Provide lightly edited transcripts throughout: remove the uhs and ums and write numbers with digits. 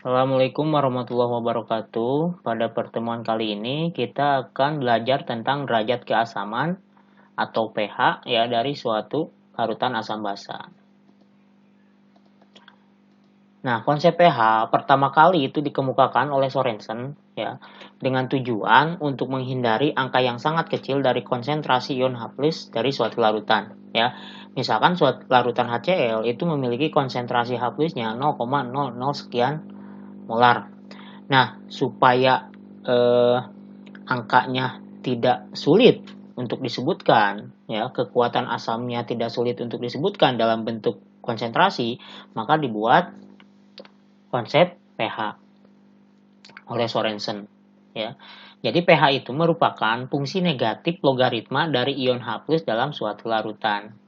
Assalamualaikum warahmatullahi wabarakatuh. Pada pertemuan kali ini kita akan belajar tentang derajat keasaman atau pH ya dari suatu larutan asam basa. Nah, konsep pH pertama kali itu dikemukakan oleh Sorensen ya dengan tujuan untuk menghindari angka yang sangat kecil dari konsentrasi ion H+ dari suatu larutan ya. Misalkan suatu larutan HCl itu memiliki konsentrasi H+-nya 0,00 sekian molar. Nah, supaya angkanya tidak sulit untuk disebutkan, ya, kekuatan asamnya tidak sulit untuk disebutkan dalam bentuk konsentrasi, maka dibuat konsep pH oleh Sorensen, ya. Jadi pH itu merupakan fungsi negatif logaritma dari ion H+ dalam suatu larutan.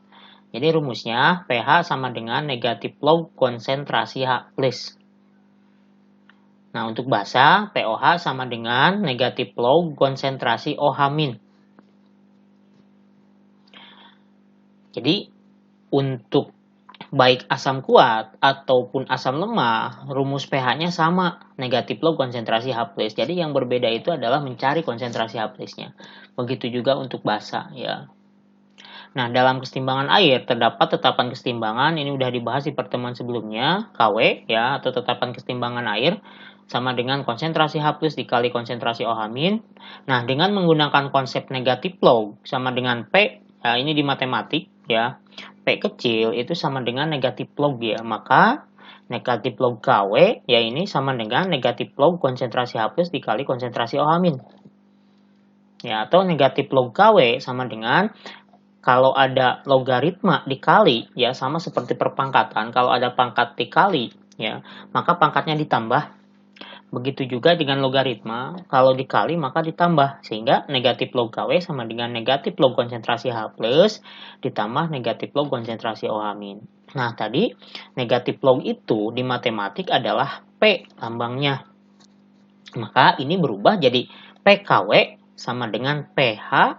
Jadi rumusnya pH sama dengan negatif log konsentrasi H+. Nah, untuk basa, POH sama dengan negatif log konsentrasi OH-. Jadi, untuk baik asam kuat ataupun asam lemah, rumus pH-nya sama, negatif log konsentrasi H+. Jadi, yang berbeda itu adalah mencari konsentrasi H+-nya. Begitu juga untuk basa, ya. Nah, dalam kesetimbangan air terdapat tetapan kesetimbangan, ini udah dibahas di pertemuan sebelumnya, KW ya, atau tetapan kesetimbangan air sama dengan konsentrasi H+ dikali konsentrasi OH-. Nah, dengan menggunakan konsep negatif log sama dengan P, ya, ini di matematik ya. P kecil itu sama dengan negatif log ya. Maka negatif log KW ya ini sama dengan negatif log konsentrasi H+ dikali konsentrasi OH-. Ya, atau negatif log KW sama dengan kalau ada logaritma dikali, ya sama seperti perpangkatan. Kalau ada pangkat dikali, ya maka pangkatnya ditambah. Begitu juga dengan logaritma, kalau dikali maka ditambah. Sehingga negatif log KW sama dengan negatif log konsentrasi H+ ditambah negatif log konsentrasi OH-. Nah, tadi negatif log itu di matematik adalah P lambangnya. Maka ini berubah jadi PKW sama dengan pH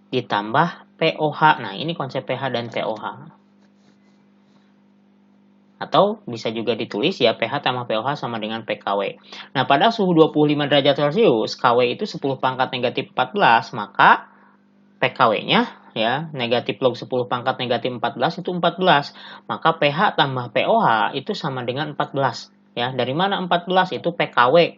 ditambah POH. Nah, ini konsep pH dan POH. Atau bisa juga ditulis ya pH tambah POH sama dengan PKW. Nah, pada suhu 25 derajat Celcius, KW itu 10 pangkat negatif 14, maka PKW-nya ya negatif log 10 pangkat negatif 14 itu 14. Maka pH tambah POH itu sama dengan 14. Ya, dari mana 14? Itu PKW.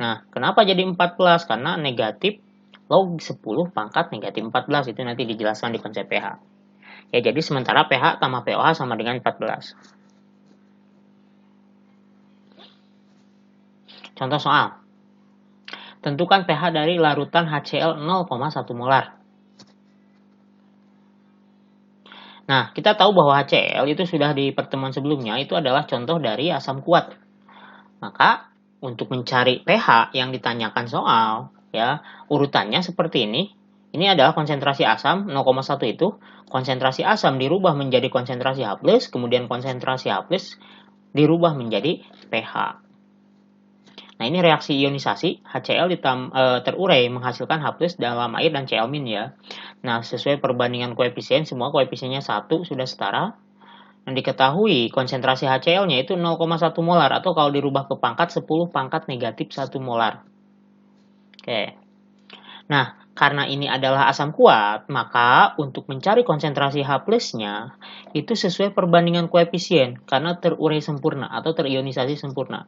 Nah, kenapa jadi 14? Karena negatif log 10 pangkat negatif 14 itu nanti dijelaskan di konsep pH. Ya, jadi sementara pH tambah POH sama dengan 14. Contoh soal. Tentukan pH dari larutan HCl 0,1 molar. Nah, kita tahu bahwa HCl itu sudah di pertemuan sebelumnya itu adalah contoh dari asam kuat. Maka, untuk mencari pH yang ditanyakan soal, ya, urutannya seperti ini. Ini adalah konsentrasi asam 0,1 itu. Konsentrasi asam dirubah menjadi konsentrasi H+, kemudian konsentrasi H+ dirubah menjadi pH. Nah, ini reaksi ionisasi HCl terurai menghasilkan H+ dalam air dan Cl- ya. Nah, sesuai perbandingan koefisien, semua koefisiennya 1 sudah setara. Dan diketahui konsentrasi HCl-nya itu 0,1 molar atau kalau dirubah ke pangkat 10 pangkat negatif 1 molar. Oke. Nah, karena ini adalah asam kuat, maka untuk mencari konsentrasi H+-nya itu sesuai perbandingan koefisien karena terurai sempurna atau terionisasi sempurna.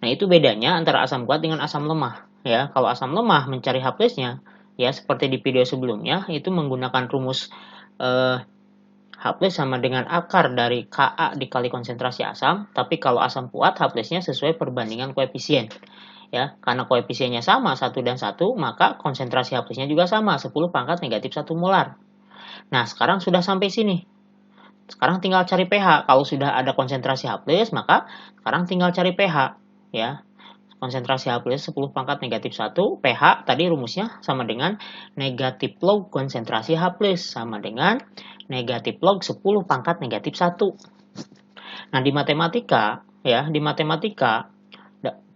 Nah, itu bedanya antara asam kuat dengan asam lemah. Ya, kalau asam lemah mencari H+-nya, ya seperti di video sebelumnya, itu menggunakan rumus H+ sama dengan akar dari Ka dikali konsentrasi asam, tapi kalau asam kuat H+-nya sesuai perbandingan koefisien. Ya, karena koefisiennya sama 1 dan 1, maka konsentrasi H+-nya juga sama 10 pangkat negatif 1 molar. Nah, sekarang sudah sampai sini. Sekarang tinggal cari pH. Kalau sudah ada konsentrasi H+, maka sekarang tinggal cari pH, ya. Konsentrasi H+ 10 pangkat negatif 1, pH tadi rumusnya sama dengan negatif log konsentrasi H+ sama dengan negatif log 10 pangkat negatif 1. Nah, di matematika, ya,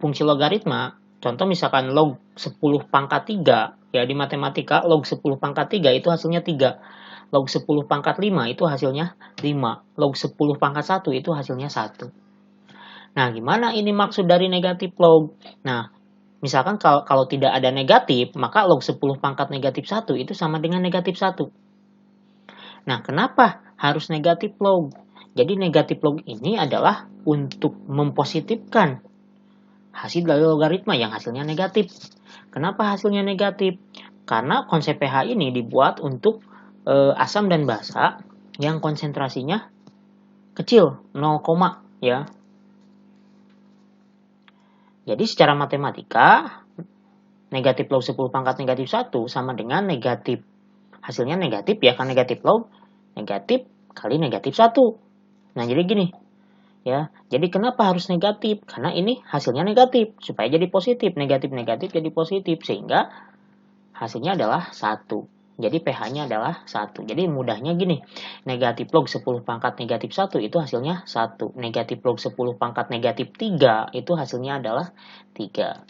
fungsi logaritma, contoh misalkan log 10 pangkat 3, ya di matematika log 10 pangkat 3 itu hasilnya 3. Log 10 pangkat 5 itu hasilnya 5. Log 10 pangkat 1 itu hasilnya 1. Nah, gimana ini maksud dari negatif log? Nah, misalkan kalau tidak ada negatif, maka log 10 pangkat negatif 1 itu sama dengan negatif 1. Nah, kenapa harus negatif log? Jadi negatif log ini adalah untuk mempositifkan hasil dari logaritma yang hasilnya negatif. Kenapa hasilnya negatif? Karena konsep pH ini dibuat untuk asam dan basa yang konsentrasinya kecil, 0, ya. Jadi secara matematika, negatif log 10 pangkat negatif 1 sama dengan negatif. Hasilnya negatif ya, kan negatif log, negatif kali negatif 1. Nah, jadi gini, ya. Jadi kenapa harus negatif? Karena ini hasilnya negatif, supaya jadi positif. Negatif-negatif jadi positif, sehingga hasilnya adalah 1. Jadi pH-nya adalah 1. Jadi mudahnya gini, negatif log 10 pangkat negatif 1 itu hasilnya 1. Negatif log 10 pangkat negatif 3 itu hasilnya adalah 3.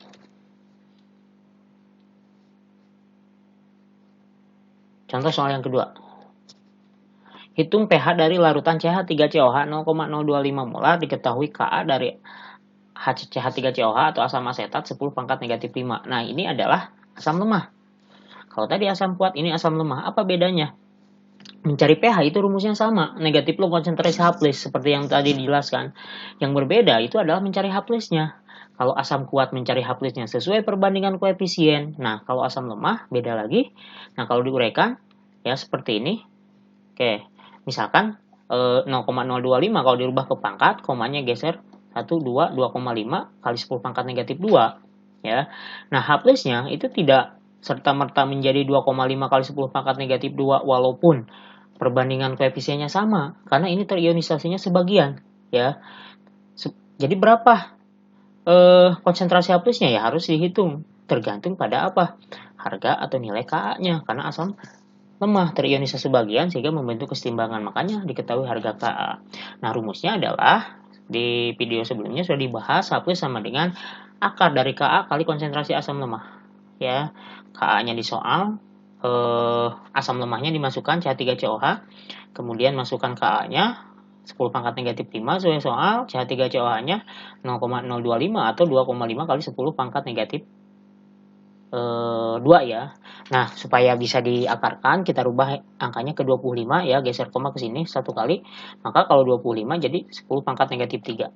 Contoh soal yang kedua. Hitung pH dari larutan CH3COH 0,025 molar, diketahui Ka dari HCH3COH atau asam asetat 10 pangkat negatif 5. Nah, ini adalah asam lemah. Kalau tadi asam kuat, ini asam lemah. Apa bedanya? Mencari pH itu rumusnya sama. Negatif log konsentrasi H+, seperti yang tadi dijelaskan. Yang berbeda itu adalah mencari H+. Kalau asam kuat mencari H+, sesuai perbandingan koefisien. Nah, kalau asam lemah beda lagi. Nah, kalau diuraikan ya seperti ini. Oke, misalkan 0,025 kalau dirubah ke pangkat, komanya geser 1, 2, 2,5 kali 10 pangkat negatif 2. Ya. Nah, H+-nya itu tidak serta-merta menjadi 2,5 kali 10 pangkat negatif 2 walaupun perbandingan koefisiennya sama, karena ini terionisasinya sebagian. Ya. Jadi berapa konsentrasi H+-nya ya harus dihitung, tergantung pada apa? Harga atau nilai Ka-nya, karena asam lemah terionisasi sebagian sehingga membentuk kesetimbangan, makanya diketahui harga Ka. Nah, rumusnya adalah di video sebelumnya sudah dibahas, H+ sama dengan akar dari Ka kali konsentrasi asam lemah. Ya, Ka-nya di soal, asam lemahnya dimasukkan CH3COH, kemudian masukkan Ka-nya 10 pangkat negatif 5 sesuai soal, CH3COH-nya 0,025 atau 2,5 kali 10 pangkat negatif 2 ya. Nah, supaya bisa diakarkan, kita rubah angkanya ke 25 ya, geser koma ke sini satu kali. Maka kalau 25 jadi 10 pangkat negatif 3.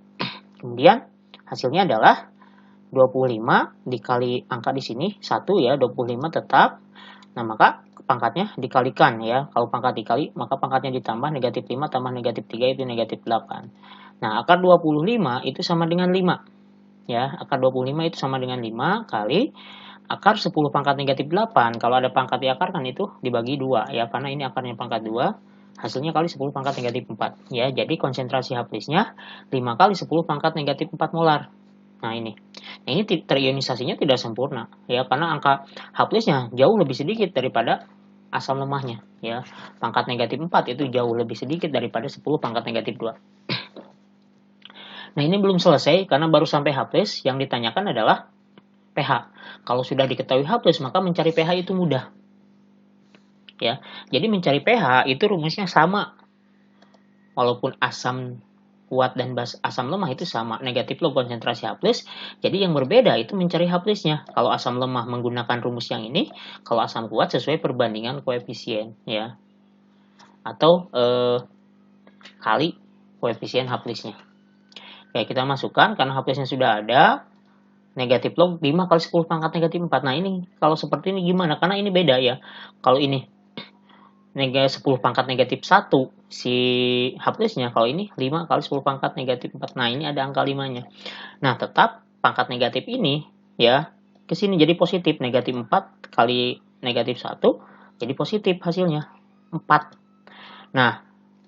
Kemudian hasilnya adalah 25 dikali angka di sini 1 ya, 25 tetap. Nah, maka pangkatnya dikalikan ya. Kalau pangkat dikali, maka pangkatnya ditambah, negatif 5 tambah negatif 3 itu negatif 8. Nah, akar 25 itu sama dengan 5. Ya, akar 25 itu sama dengan 5 kali akar 10 pangkat negatif 8, kalau ada pangkat diakarkan itu dibagi 2 ya, karena ini akarnya pangkat 2, hasilnya kali 10 pangkat negatif 4 ya, jadi konsentrasi H+-nya 5 kali 10 pangkat negatif 4 molar. Nah, ini terionisasinya tidak sempurna ya, karena angka H+-nya jauh lebih sedikit daripada asam lemahnya ya. Pangkat negatif 4 itu jauh lebih sedikit daripada 10 pangkat negatif 2. Nah, ini belum selesai karena baru sampai H+, yang ditanyakan adalah pH. Kalau sudah diketahui H+, maka mencari pH itu mudah. Ya. Jadi mencari pH itu rumusnya sama. Walaupun asam kuat dan asam lemah itu sama, negatif log konsentrasi H+. Jadi yang berbeda itu mencari H+-nya. Kalau asam lemah menggunakan rumus yang ini, kalau asam kuat sesuai perbandingan koefisien ya. Atau kali koefisien H+-nya. Oke, kita masukkan karena H+-nya sudah ada. Negatif log 5 kali 10 pangkat negatif 4. Nah, ini kalau seperti ini gimana? Karena ini beda ya. Kalau ini negatif 10 pangkat negatif 1 si H+-nya, kalau ini 5 kali 10 pangkat negatif 4. Nah, ini ada angka 5-nya. Nah, tetap pangkat negatif ini ya ke sini jadi positif, negatif 4 kali negatif 1 jadi positif hasilnya 4. Nah,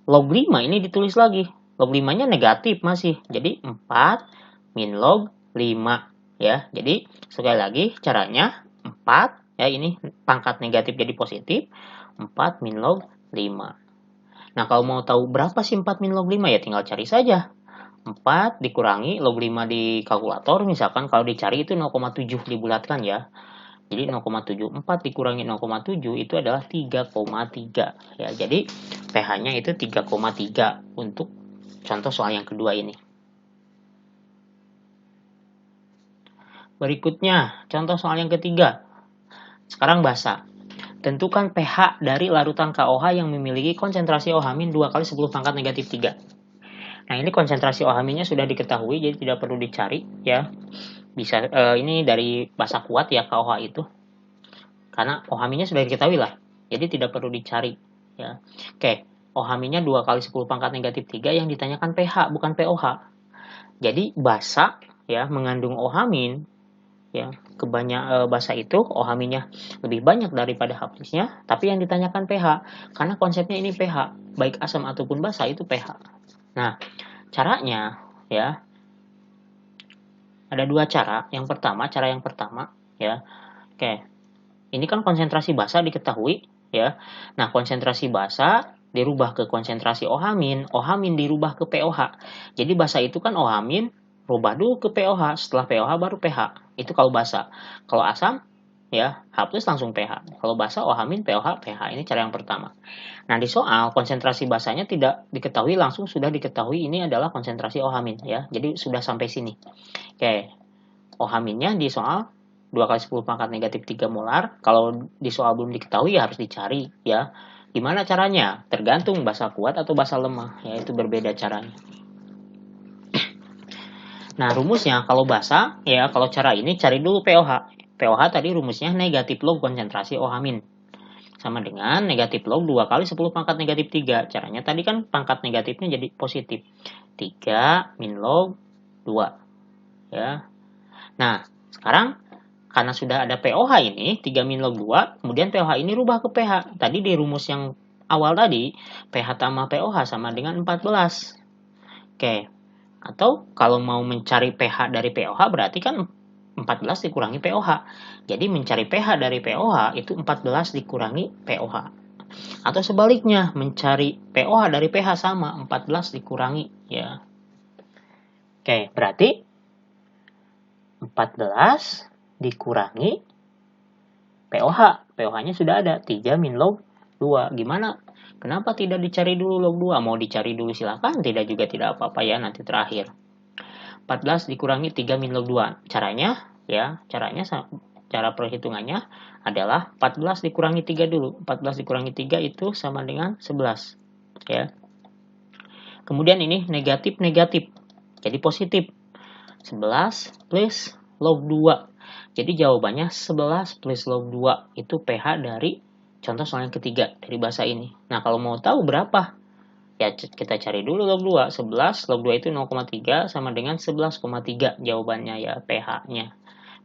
log 5 ini ditulis lagi. Log 5-nya negatif masih. Jadi 4 min log 5. Ya, jadi sekali lagi caranya 4 ya, ini pangkat negatif jadi positif, 4 min log 5. Nah, kalau mau tahu berapa sih 4 min log 5 ya tinggal cari saja. 4 dikurangi log 5 di kalkulator, misalkan kalau dicari itu 0,7 dibulatkan ya. Jadi 0,74 dikurangi 0,7 itu adalah 3,3 ya. Jadi pH-nya itu 3,3 untuk contoh soal yang kedua ini. Berikutnya, contoh soal yang ketiga. Sekarang basa. Tentukan pH dari larutan KOH yang memiliki konsentrasi OH- 2 kali 10 pangkat negatif 3. Nah, ini konsentrasi OH- sudah diketahui, jadi tidak perlu dicari ya. Bisa ini dari basa kuat ya KOH itu. Karena OH- sudah diketahui lah. Jadi tidak perlu dicari ya. Oke, OH- 2 kali 10 pangkat negatif 3 yang ditanyakan pH bukan pOH. Jadi basa ya mengandung OH- ya basa itu OH- lebih banyak daripada H+-nya, tapi yang ditanyakan pH karena konsepnya ini pH, baik asam ataupun basa itu pH. Nah, caranya ya ada dua cara. Cara yang pertama ya. Oke. Ini kan konsentrasi basa diketahui ya. Nah, konsentrasi basa dirubah ke konsentrasi OH-, OH- dirubah ke pOH. Jadi basa itu kan OH- rubah dulu ke pOH, setelah pOH baru pH. Itu kalau basa. Kalau asam ya H+ langsung pH. Kalau basa OH-, pOH, pH. Ini cara yang pertama. Nah, di soal konsentrasi basanya tidak diketahui langsung, sudah diketahui ini adalah konsentrasi OH- ya. Jadi sudah sampai sini. Oke. OH-nya di soal 2 kali 10 pangkat negatif 3 molar. Kalau di soal belum diketahui ya harus dicari ya. Gimana caranya? Tergantung basa kuat atau basa lemah, ya itu berbeda caranya. Nah, rumusnya kalau basa ya kalau cara ini cari dulu pOH. pOH tadi rumusnya negatif log konsentrasi OH- sama dengan negatif log 2 kali 10 pangkat negatif 3. Caranya tadi kan pangkat negatifnya jadi positif. 3 min log 2. Ya. Nah, sekarang karena sudah ada pOH ini, 3 min log 2, kemudian pOH ini rubah ke pH. Tadi di rumus yang awal tadi, pH tambah pOH sama dengan 14. Oke, atau kalau mau mencari pH dari pOH, berarti kan 14 dikurangi pOH. Jadi mencari pH dari pOH itu 14 dikurangi pOH. Atau sebaliknya, mencari pOH dari pH sama 14 dikurangi ya. Oke, berarti 14 dikurangi pOH. pOH-nya sudah ada, 3 min log 2. Gimana? Kenapa tidak dicari dulu log 2? Mau dicari dulu silakan, tidak juga tidak apa-apa ya, nanti terakhir. 14 dikurangi 3 min log 2. Caranya cara perhitungannya adalah 14 dikurangi 3 dulu. 14 dikurangi 3 itu sama dengan 11. Ya. Kemudian ini negatif-negatif. Jadi positif. 11 plus log 2. Jadi jawabannya 11 plus log 2 itu pH dari contoh soal yang ketiga dari bahasa ini. Nah, kalau mau tahu berapa? Ya kita cari dulu log 2. 11 log 2 itu 0,3 sama dengan 11,3 jawabannya ya pH-nya.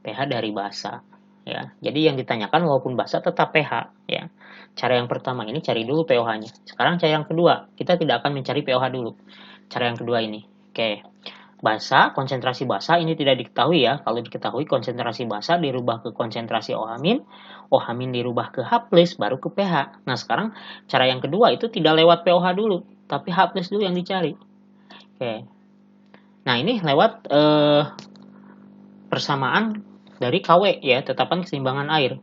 pH dari bahasa ya. Jadi yang ditanyakan walaupun bahasa tetap pH ya. Cara yang pertama ini cari dulu pOH-nya. Sekarang cara yang kedua, kita tidak akan mencari pOH dulu. Cara yang kedua ini. Oke. Basa, konsentrasi basa ini tidak diketahui ya. Kalau diketahui konsentrasi basa dirubah ke konsentrasi OH-, OH- dirubah ke H+, baru ke pH. Nah, sekarang cara yang kedua itu tidak lewat pOH dulu, tapi H+ dulu yang dicari. Oke. Nah, ini lewat persamaan dari KW ya, tetapan keseimbangan air.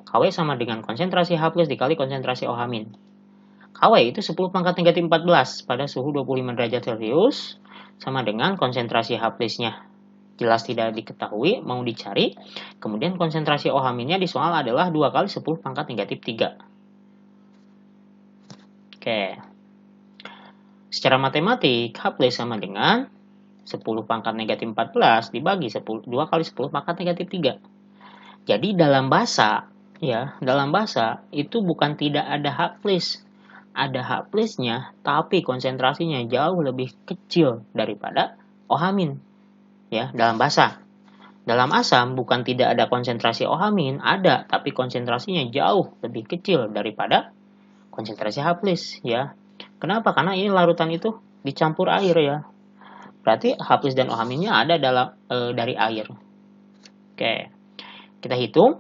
KW sama dengan konsentrasi H+ dikali konsentrasi OH-. KW itu 10 pangkat negatif 14 pada suhu 25 derajat Celcius sama dengan konsentrasi H+-nya. Jelas tidak diketahui, mau dicari. Kemudian konsentrasi OH-nya di soal adalah 2 kali 10 pangkat negatif 3. Oke. Secara matematik, H+ sama dengan 10 pangkat negatif 14 dibagi 2 kali 10 pangkat negatif 3. Jadi dalam bahasa itu bukan tidak ada H+. Ada H+-nya, tapi konsentrasinya jauh lebih kecil daripada OH- ya, dalam basa. Dalam asam bukan tidak ada konsentrasi OH-, ada, tapi konsentrasinya jauh lebih kecil daripada konsentrasi H+, ya. Kenapa? Karena ini larutan itu dicampur air ya. Berarti H+ dan OH-nya ada dari air. Oke. Kita hitung.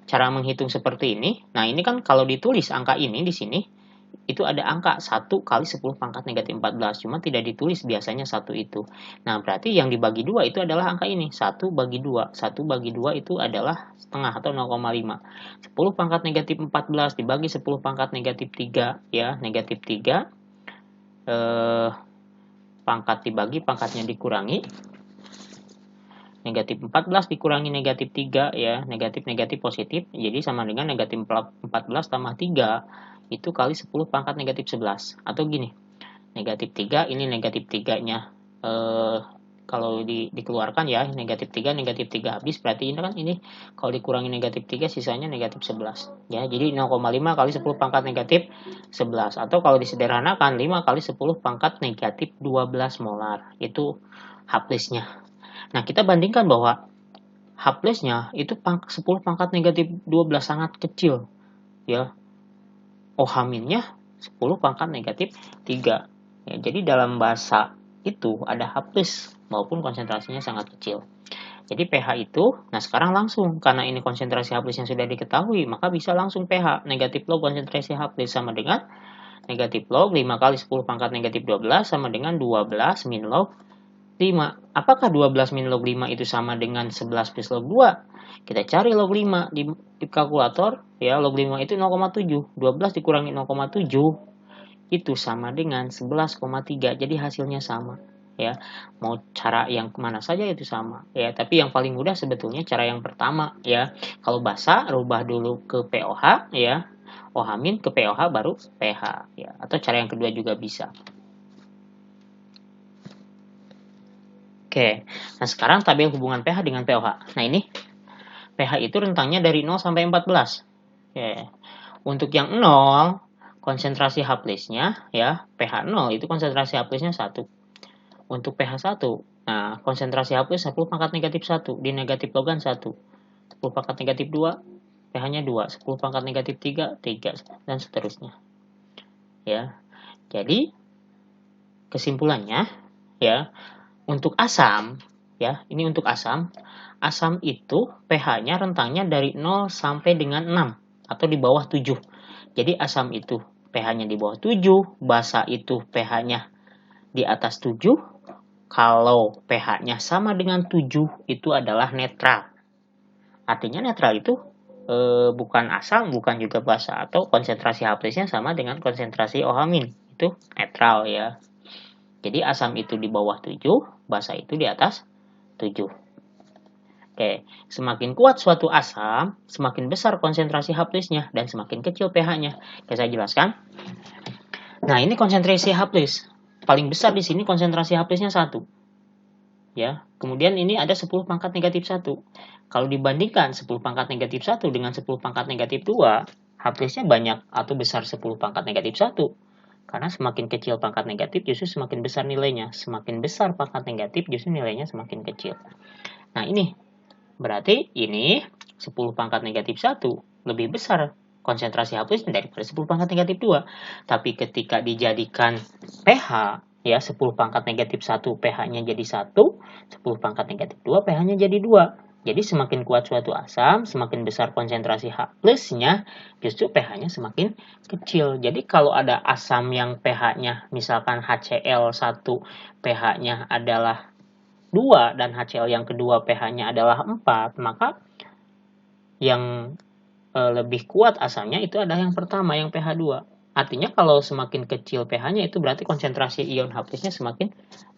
Cara menghitung seperti ini. Nah, ini kan kalau ditulis angka ini di sini itu ada angka 1 kali 10 pangkat negatif 14. Cuma tidak ditulis biasanya 1 itu. Nah, berarti yang dibagi 2 itu adalah angka ini. 1 bagi 2. 1 bagi 2 itu adalah setengah atau 0,5. 10 pangkat negatif 14 dibagi 10 pangkat negatif 3. Ya, negatif 3. Pangkat dibagi, pangkatnya dikurangi. Negatif 14 dikurangi negatif 3 ya, negatif positif, jadi sama dengan negatif 14 tambah 3 itu kali 10 pangkat negatif 11. Atau gini, negatif 3 ini negatif 3-nya kalau dikeluarkan ya, negatif 3 habis, berarti ini kan ini kalau dikurangi negatif 3 sisanya negatif 11 ya, jadi 0,5 kali 10 pangkat negatif 11, atau kalau disederhanakan 5 kali 10 pangkat negatif 12 molar, itu H+-nya. Nah, kita bandingkan bahwa H+-nya itu 10 pangkat negatif 12 sangat kecil ya, OH-nya 10 pangkat negatif 3 ya, jadi dalam bahasa itu ada H+ maupun konsentrasinya sangat kecil. Jadi pH itu, nah sekarang langsung, karena ini konsentrasi H+ yang sudah diketahui, maka bisa langsung pH, negatif log konsentrasi H+ sama dengan negatif log 5 kali 10 pangkat negatif 12 sama dengan 12 min log 5. Apakah 12 min log 5 itu sama dengan 11 plus log 2? Kita cari log 5 di kalkulator, ya log 5 itu 0,7, 12 dikurangi 0,7 itu sama dengan 11,3, jadi hasilnya sama ya, mau cara yang kemana saja itu sama ya, tapi yang paling mudah sebetulnya cara yang pertama ya, kalau basa rubah dulu ke POH ya, OH- ke POH baru pH ya, atau cara yang kedua juga bisa. Oke, nah sekarang tabel hubungan pH dengan POH. Nah ini pH itu rentangnya dari 0 sampai 14. Oke. Untuk yang 0 konsentrasi H+-nya ya, pH 0 itu konsentrasi H+-nya 1. Untuk pH 1, nah konsentrasi H+ 10 pangkat negatif 1, di negatif logan 1. 10 pangkat negatif 2, pH-nya 2. 10 pangkat negatif 3, 3, dan seterusnya. Ya. Jadi kesimpulannya ya, untuk asam ya, ini untuk asam itu pH-nya rentangnya dari 0 sampai dengan 6 atau di bawah 7. Jadi asam itu pH-nya di bawah 7, basa itu pH-nya di atas 7. Kalau pH-nya sama dengan 7 itu adalah netral. Artinya netral itu bukan asam, bukan juga basa, atau konsentrasi H+-nya sama dengan konsentrasi OH-. Itu netral ya. Jadi asam itu di bawah 7, basa itu di atas 7. Oke, semakin kuat suatu asam, semakin besar konsentrasi H+-nya dan semakin kecil pH-nya. Oke, saya jelaskan. Nah, ini konsentrasi H+. Paling besar di sini konsentrasi H+-nya 1. Ya, kemudian ini ada 10 pangkat negatif 1. Kalau dibandingkan 10 pangkat negatif 1 dengan 10 pangkat negatif 2, H+-nya banyak atau besar 10 pangkat negatif 1. Karena semakin kecil pangkat negatif justru semakin besar nilainya. Semakin besar pangkat negatif justru nilainya semakin kecil. Nah, ini berarti ini 10 pangkat negatif 1 lebih besar konsentrasi H+ daripada 10 pangkat negatif 2. Tapi ketika dijadikan pH, ya 10 pangkat negatif 1 pH-nya jadi 1, 10 pangkat negatif 2 pH-nya jadi 2. Jadi semakin kuat suatu asam, semakin besar konsentrasi H+-nya, justru pH-nya semakin kecil. Jadi kalau ada asam yang pH-nya misalkan HCl1 pH-nya adalah 2 dan HCl yang kedua pH-nya adalah 4, maka yang lebih kuat asamnya itu adalah yang pertama, yang pH 2. Artinya kalau semakin kecil pH-nya itu berarti konsentrasi ion H+-nya semakin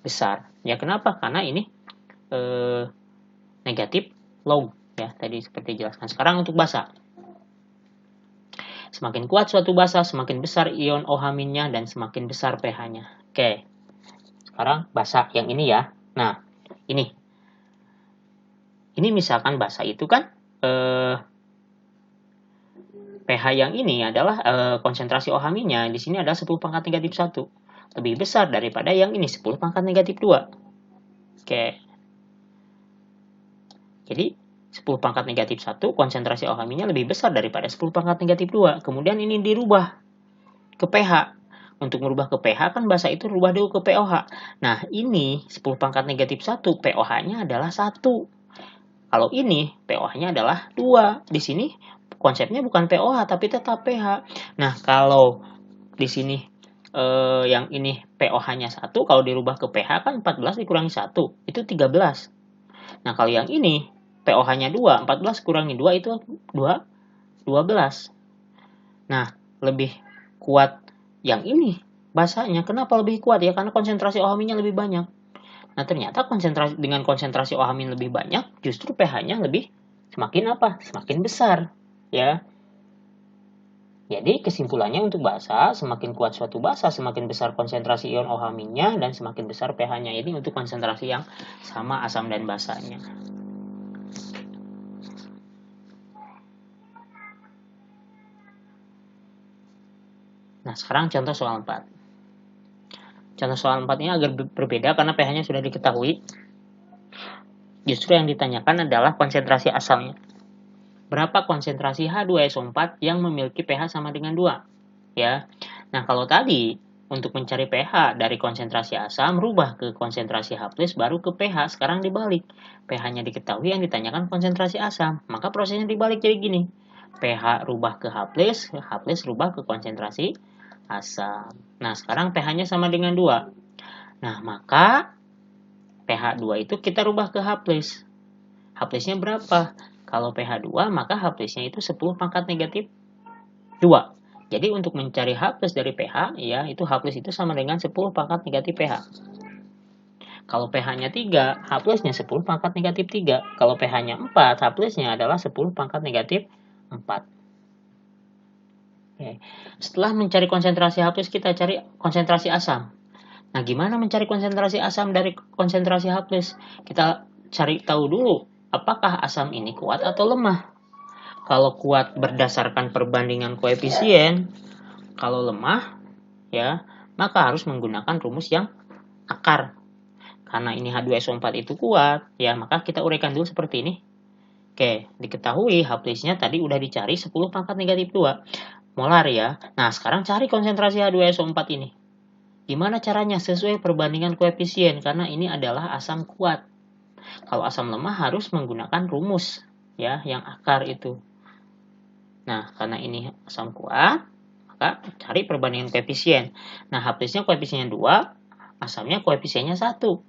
besar. Ya kenapa? Karena ini negatif log ya, tadi seperti dijelaskan. Sekarang untuk basa. Semakin kuat suatu basa, semakin besar ion OH-nya dan semakin besar pH-nya. Oke. Sekarang basa yang ini ya. Nah, ini misalkan basa itu kan pH yang ini adalah konsentrasi OH-nya di sini adalah 10 pangkat negatif 1. Lebih besar daripada yang ini 10 pangkat negatif 2. Oke. Jadi 10 pangkat negatif 1 konsentrasi OH-nya lebih besar daripada 10 pangkat negatif 2. Kemudian ini dirubah ke pH. Untuk merubah ke pH kan basa itu rubah dulu ke POH. Nah, ini 10 pangkat negatif 1 POH-nya adalah 1. Kalau ini POH-nya adalah 2. Di sini konsepnya bukan POH tapi tetap pH. Nah, kalau di sini yang ini POH-nya 1, kalau dirubah ke pH kan 14 dikurangi 1, itu 13. Nah, kalau yang ini POH-nya 2, 14 kurangi 2 itu 12. Nah, lebih kuat yang ini basanya. Kenapa lebih kuat ya? Karena konsentrasi OH-nya lebih banyak. Nah, ternyata dengan konsentrasi OH- lebih banyak, justru pH-nya semakin apa? Semakin besar, ya. Jadi kesimpulannya untuk basa, semakin kuat suatu basa, semakin besar konsentrasi ion OH-nya dan semakin besar pH-nya. Ini untuk konsentrasi yang sama asam dan basanya. Nah, sekarang contoh soal 4. Contoh soal 4 ini agak berbeda karena pH-nya sudah diketahui. Justru yang ditanyakan adalah konsentrasi asamnya. Berapa konsentrasi H2SO4 yang memiliki pH sama dengan 2? Ya. Nah, kalau tadi untuk mencari pH dari konsentrasi asam rubah ke konsentrasi H+ baru ke pH, sekarang dibalik. pH-nya diketahui, yang ditanyakan konsentrasi asam. Maka prosesnya dibalik jadi gini. pH rubah ke H+, H+ rubah ke konsentrasi asam. Nah, sekarang pH-nya sama dengan 2. Nah, maka pH 2 itu kita rubah ke H+. H+-nya berapa? Kalau pH 2, maka H+-nya itu 10 pangkat negatif 2. Jadi untuk mencari H+ dari pH, ya itu H+ itu sama dengan 10 pangkat negatif pH. Kalau pH-nya 3, H+-nya 10 pangkat negatif 3. Kalau pH-nya 4, H+-nya adalah 10 pangkat negatif 4. Oke. Setelah mencari konsentrasi H+, kita cari konsentrasi asam. Nah, gimana mencari konsentrasi asam dari konsentrasi H+? Kita cari tahu dulu, apakah asam ini kuat atau lemah. Kalau kuat berdasarkan perbandingan koefisien, kalau lemah, ya, maka harus menggunakan rumus yang akar. Karena ini H2SO4 itu kuat, ya, maka kita uraikan dulu seperti ini. Oke, diketahui H+-nya tadi udah dicari 10 pangkat negatif 2 molar, ya. Nah, sekarang cari konsentrasi H2SO4 ini. Gimana caranya? Sesuai perbandingan koefisien, karena ini adalah asam kuat. Kalau asam lemah harus menggunakan rumus, ya, yang akar itu. Nah, karena ini asam kuat, maka cari perbandingan koefisien. Nah, H+-nya koefisiennya 2, asamnya koefisiennya 1.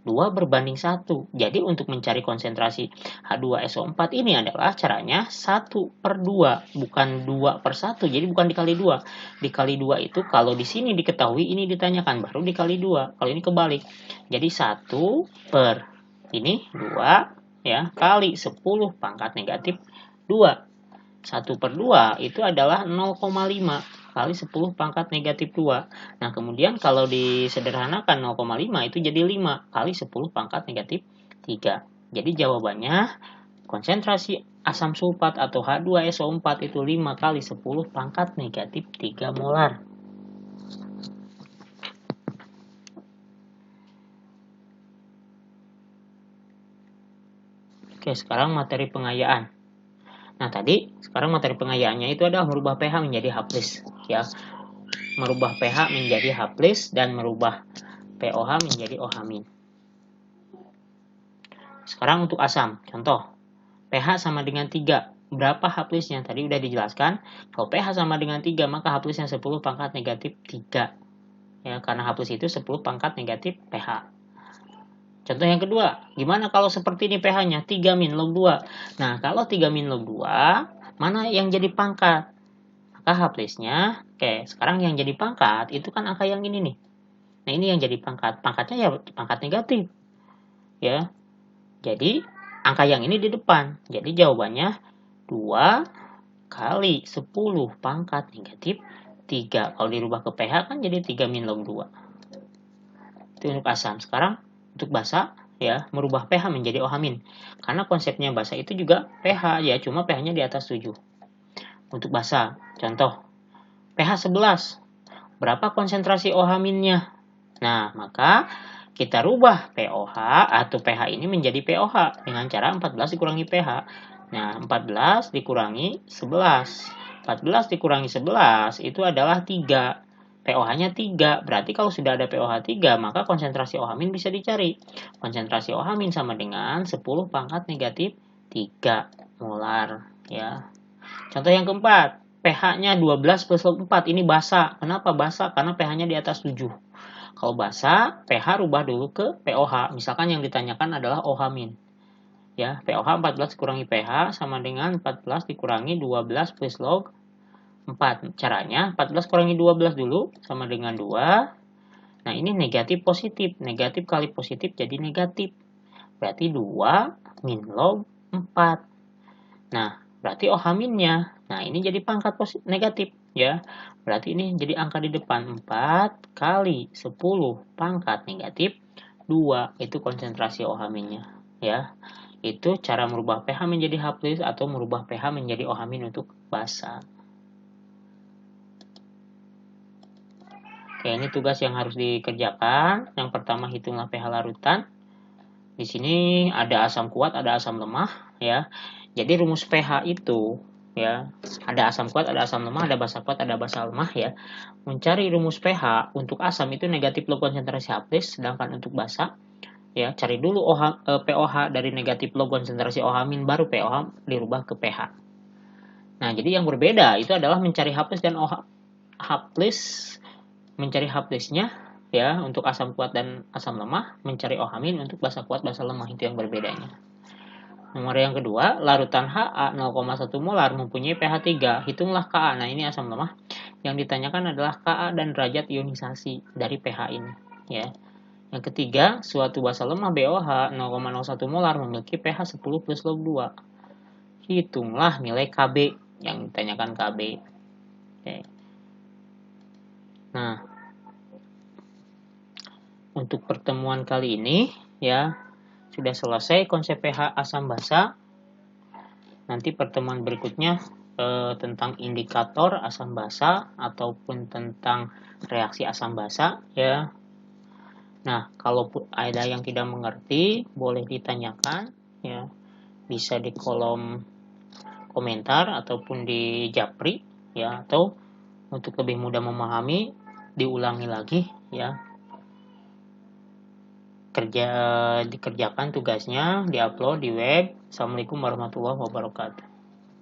2 berbanding 1. Jadi untuk mencari konsentrasi H2SO4 ini adalah caranya 1/2, bukan 2/1. Jadi bukan dikali 2. Dikali 2 itu kalau di sini diketahui, ini ditanyakan, baru dikali 2. Kalau ini kebalik. Jadi 1 per ini 2, ya, kali 10 pangkat negatif 2. 1/2 itu adalah 0,5 kali 10 pangkat negatif 2. Nah, kemudian kalau disederhanakan 0,5 itu jadi 5 kali 10 pangkat negatif 3. Jadi jawabannya konsentrasi asam sulfat atau H2SO4 itu 5 kali 10 pangkat negatif 3 molar. Oke, sekarang materi pengayaan. Nah, tadi sekarang materi pengayaannya itu adalah merubah pH menjadi H+, ya. Merubah pH menjadi H+ dan merubah POH menjadi OH-. Sekarang untuk asam, contoh. pH sama dengan 3. Berapa H+-nya? Tadi udah dijelaskan. Kalau pH sama dengan 3, maka H+-nya 10 pangkat negatif 3. Ya, karena H+ itu 10 pangkat negatif pH. Contoh yang kedua, gimana kalau seperti ini pH-nya? 3 min log 2. Nah, kalau 3 min log 2, mana yang jadi pangkat? Maka H+-nya, oke, sekarang yang jadi pangkat, itu kan angka yang ini nih. Nah, ini yang jadi pangkat. Pangkatnya ya pangkat negatif. Ya, jadi angka yang ini di depan. Jadi jawabannya 2 kali 10 pangkat negatif 3. Kalau dirubah ke pH kan jadi 3 min log 2. Itu untuk asam. Sekarang untuk basa, ya, merubah pH menjadi OH-. Karena konsepnya basa itu juga pH, ya, cuma pH-nya di atas 7. Untuk basa, contoh, pH 11. Berapa konsentrasi OH-nya? Nah, maka kita rubah POH atau pH ini menjadi POH dengan cara 14 dikurangi pH. Nah, 14 dikurangi 11. 14 dikurangi 11 itu adalah 3. POH-nya 3. Berarti kalau sudah ada POH 3, maka konsentrasi OH- bisa dicari. Konsentrasi OH- sama dengan 10 pangkat negatif 3 molar. Ya. Contoh yang keempat, pH-nya 12 plus log 4. Ini basa. Kenapa basa? Karena pH-nya di atas 7. Kalau basa, pH rubah dulu ke POH. Misalkan yang ditanyakan adalah OH-. Ya, POH 14 dikurangi pH sama dengan 14 dikurangi 12 plus log 4. Caranya 14 kurangi 12 dulu sama dengan 2. Nah, ini negatif positif. Negatif kali positif jadi negatif. Berarti 2 min log 4. Nah, berarti OH minnya. Nah, ini jadi pangkat negatif ya. Berarti ini jadi angka di depan. 4 kali 10 pangkat negatif 2. Itu konsentrasi OH minnya ya. Itu cara merubah pH menjadi H+ atau merubah pH menjadi OH min untuk basa. Oke, ini tugas yang harus dikerjakan. Yang pertama, hitunglah pH larutan. Di sini ada asam kuat, ada asam lemah, ya. Jadi rumus pH itu, ya, ada asam kuat, ada asam lemah, ada basa kuat, ada basa lemah, ya. Mencari rumus pH untuk asam itu negatif log konsentrasi H+, sedangkan untuk basa, ya, cari dulu pOH dari negatif log konsentrasi OH-, baru pOH dirubah ke pH. Nah, jadi yang berbeda itu adalah mencari H+ dan OH. H+, mencari H+-nya ya untuk asam kuat dan asam lemah, mencari OH- untuk basa kuat, basa lemah, itu yang berbedanya. Nomor yang kedua, larutan Ha 0,1 molar mempunyai pH 3. Hitunglah Ka. Nah, ini asam lemah. Yang ditanyakan adalah Ka dan derajat ionisasi dari pH ini, ya. Yang ketiga, suatu basa lemah BOH 0,01 molar memiliki pH 10 plus log 2. Hitunglah nilai Kb. Yang ditanyakan Kb. Oke. Nah, untuk pertemuan kali ini ya sudah selesai konsep pH asam basa. Nanti pertemuan berikutnya tentang indikator asam basa ataupun tentang reaksi asam basa ya. Nah, kalau ada yang tidak mengerti boleh ditanyakan ya. Bisa di kolom komentar ataupun di japri ya, atau untuk lebih mudah memahami diulangi lagi ya. Dikerjakan tugasnya, diupload di web. Assalamualaikum warahmatullahi wabarakatuh.